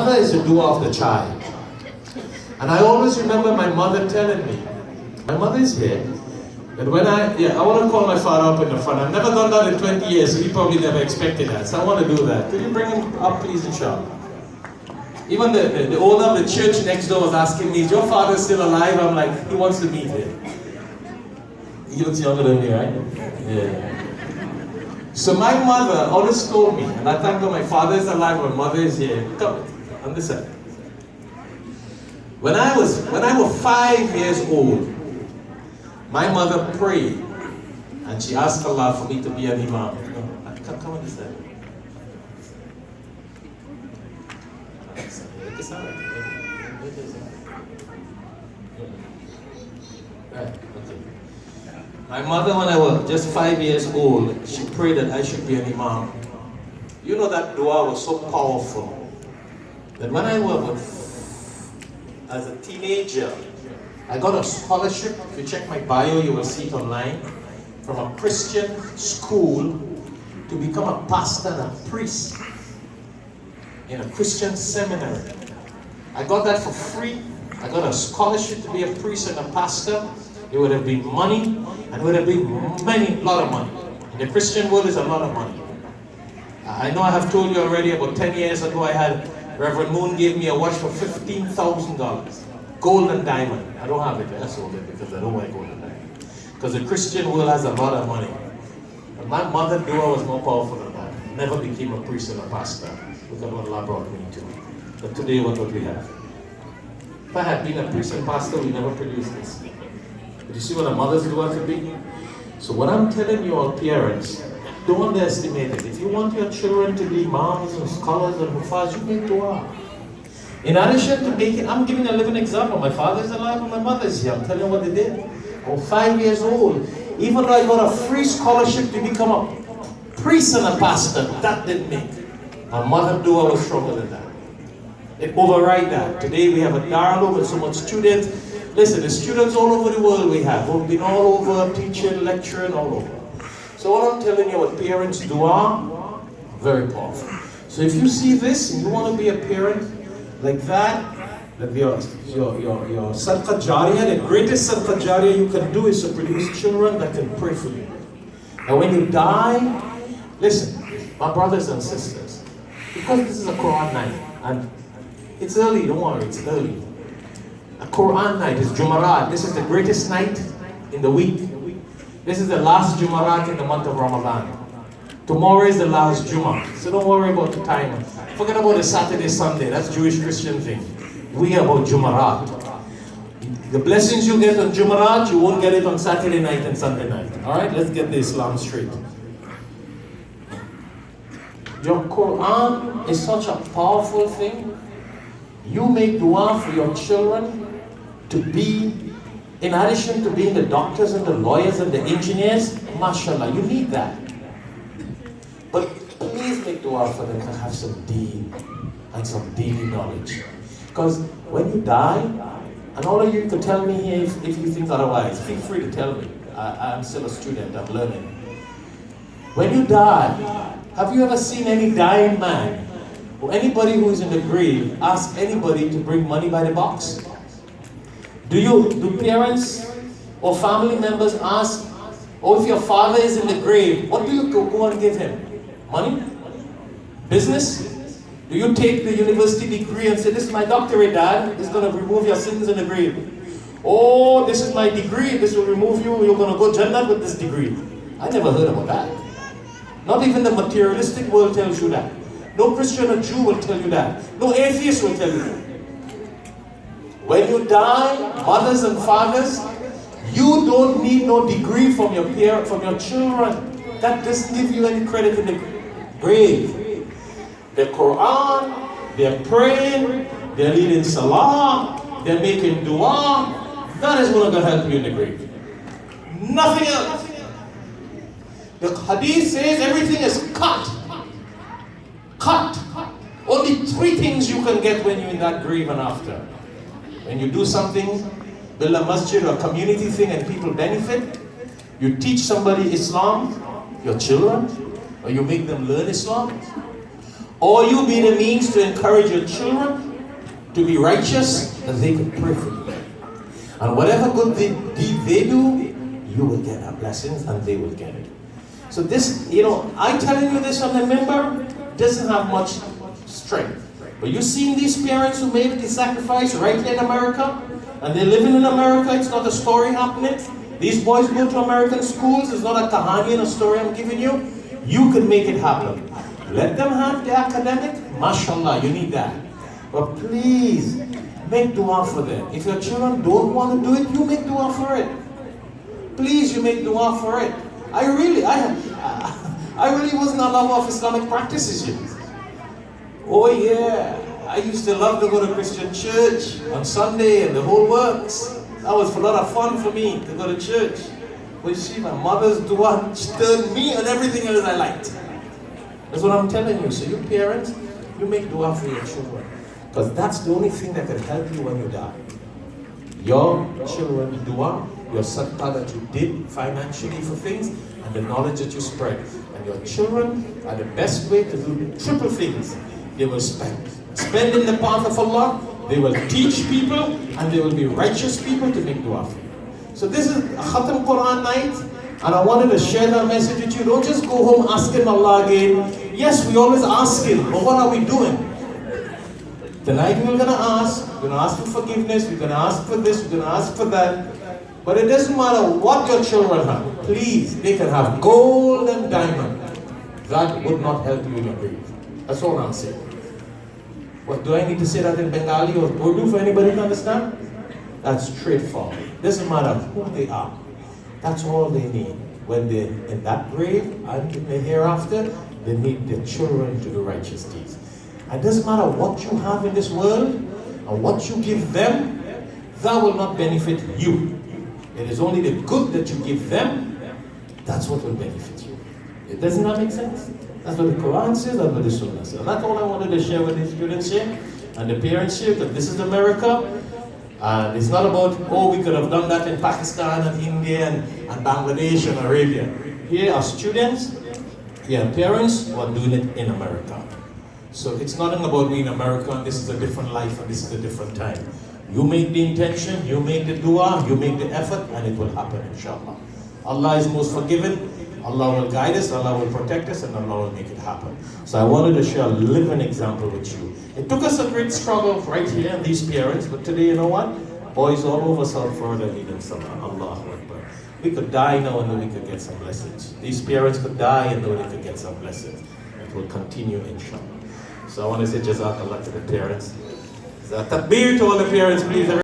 Mother is the doer of the child. And I always remember my mother telling me, my mother is here, that when I want to call my father up in the front. I've never done that in 20 years, so he probably never expected that. So I want to do that. Could you bring him up, please, inshallah? Even the owner of the church next door was asking me, is your father still alive? I'm like, he wants to meet him. He looks younger than me, right? Yeah. So my mother always told me, and I thank God my father is alive, my mother is here. Come on this side. When I was 5 years old, my mother prayed, and she asked Allah for me to be an imam. Come on this side. Right, okay. My mother, when I was just 5 years old, she prayed that I should be an imam. You know that dua was so powerful that when I was as a teenager, I got a scholarship. If you check my bio, you will see it online, from a Christian school to become a pastor and a priest in a Christian seminary. I got that for free. I got a scholarship to be a priest and a pastor. It would have been money, and it would have been a lot of money. In the Christian world, is a lot of money. I know I have told you already, about 10 years ago, I had Reverend Moon gave me a watch for $15,000. Gold and diamond. I don't have it. I sold it because I don't like gold and diamond. Because the Christian world has a lot of money. But my mother dua was more powerful than that. Never became a priest and a pastor. Look at what Allah brought me to. But today, what would we have? If I had been a priest and pastor, we never produced this. But you see what a mother's dua could be? So what I'm telling you all parents, don't underestimate it. If you want your children to be imams and scholars and hufaz, you make dua. In addition to making, I'm giving a living example. My father is alive and my mother is here. I'm telling you what they did. I was 5 years old. Even though I got a free scholarship to become a priest and a pastor, that didn't make it. My mother dua was stronger than that. It override that. Today we have a Darul with so much students. Listen, the students all over the world we have. We've been all over, teaching, lecturing, all over. So what I'm telling you, what parents dua, very powerful. So if you see this and you want to be a parent like that your sadaqah jariyah, the greatest sadaqah jariyah you can do is to produce children that can pray for you. And when you die, listen, my brothers and sisters, because this is a Quran night, and it's early, don't worry, it's early. A Quran night is Jumarat. This is the greatest night in the week. This is the last Jumarat in the month of Ramadan. Tomorrow is the last Jum'ah. So don't worry about the time. Forget about the Saturday, Sunday. That's Jewish Christian thing. We are about Jumarat. The blessings you get on Jumarat, you won't get it on Saturday night and Sunday night. Alright, let's get the Islam straight. Your Quran is such a powerful thing. You make dua for your children to be, in addition to being the doctors and the lawyers and the engineers, mashallah, you need that. But please make dua for them to have some deen and some deedy knowledge. Because when you die, and all of you can tell me here if you think otherwise, feel free to tell me. I'm still a student, I'm learning. When you die, have you ever seen any dying man or anybody who is in the grave ask anybody to bring money by the box? Do parents or family members ask, oh, if your father is in the grave, what do you go and give him? Money? Business? Do you take the university degree and say, this is my doctorate, Dad, this is going to remove your sins in the grave? Oh, this is my degree, this will remove you, you're going to go Jannah with this degree. I never heard about that. Not even the materialistic world tells you that. No Christian or Jew will tell you that. No atheist will tell you that. When you die, mothers and fathers, you don't need no degree from your children. That doesn't give you any credit in the grave. The Quran, they're praying, they're leading salah, they're making dua. That is what going to help you in the grave. Nothing else. The hadith says everything is cut. Cut. Only 3 things you can get when you're in that grave and after. When you do something, build a masjid or a community thing and people benefit, you teach somebody Islam, your children, or you make them learn Islam, Or you be the means to encourage your children to be righteous, that they can pray for you. And whatever good deed they do, you will get our blessings and they will get it. So this, I telling you this on the member doesn't have much strength. But you seen these parents who made the sacrifice right here in America? And they're living in America, it's not a story happening. These boys go to American schools, it's not a kahani and a story I'm giving you. You can make it happen. Let them have the academic, mashallah, you need that. But please, make dua for them. If your children don't want to do it, you make dua for it. Please, you make dua for it. I really wasn't a lover of Islamic practices yet. Oh yeah, I used to love to go to Christian church on Sunday and the whole works. That was a lot of fun for me to go to church. But you see, my mother's dua turned me and everything else I liked. That's what I'm telling you. So you parents, you make dua for your children. Because that's the only thing that can help you when you die. Your children dua, your sadaqah that you did financially for things, and the knowledge that you spread. And your children are the best way to do triple things. They will spend in the path of Allah, they will teach people, and they will be righteous people to make dua for you. So this is a Khatam Quran night, and I wanted to share that message with you. Don't just go home asking Allah again. Yes, we always ask Him, but what are we doing? Tonight we're going to ask for forgiveness, we're going to ask for this, we're going to ask for that. But it doesn't matter what your children have. Please, they can have gold and diamond. That would not help you in your grave. That's all I'm saying. What, do I need to say that in Bengali or Urdu for anybody to understand? That's straightforward. Doesn't matter who they are. That's all they need. When they're in that grave and in the hereafter, they need their children to do righteous deeds. It doesn't matter what you have in this world and what you give them, that will not benefit you. It is only the good that you give them, that's what will benefit you. Doesn't that make sense? That's what the Quran says, that's what the Sunnah says. And that's all I wanted to share with the students here and the parents here, that this is America. And it's not about, we could have done that in Pakistan and India and Bangladesh and Arabia. Here are students, here are parents who are doing it in America. So it's nothing about being American, this is a different life and this is a different time. You make the intention, you make the dua, you make the effort, and it will happen, inshallah. Allah is most forgiving, Allah will guide us, Allah will protect us, and Allah will make it happen. So I wanted to share a living example with you. It took us a great struggle right here, these parents, but today, you know what? Boys all over South Florida need them Salah. Allahu Akbar. We could die now and then we could get some blessings. These parents could die and then they could get some blessings. It will continue, inshallah. So I want to say Jazakallah to the parents. Takbir to all the parents, please.